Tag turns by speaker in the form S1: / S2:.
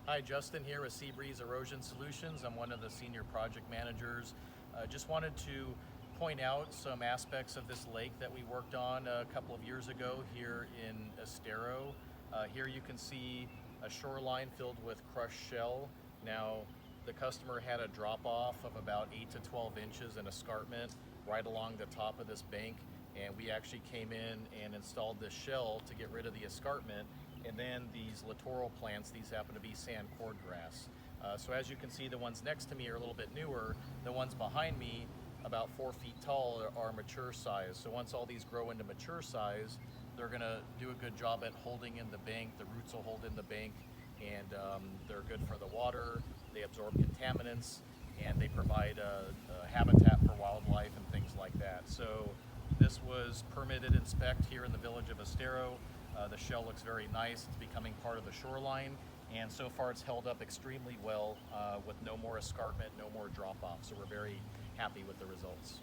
S1: Hi, Justin here with Seabreeze Erosion Solutions. I'm one of the senior project managers. Just wanted to point out some aspects of this lake that we worked on a couple of years ago here in Estero. Here you can see a shoreline filled with crushed shell. Now, the customer had a drop off of about 8 to 12 inches in escarpment right along the top of this bank, and we actually came in and installed this shell to get rid of the escarpment. And then these littoral plants, these happen to be sand cordgrass. So as you can see, the ones next to me are a little bit newer. The ones behind me, about 4 feet tall, are mature size. So once all these grow into mature size, they're gonna do a good job at holding in the bank. The roots will hold in the bank, and they're good for the water. They absorb contaminants, and they provide a habitat for wildlife and things like that. So this was permitted and spec'd here in the village of Estero. The shell looks very nice. It's becoming part of the shoreline, and so far it's held up extremely well with no more escarpment, no more drop off. So we're very happy with the results.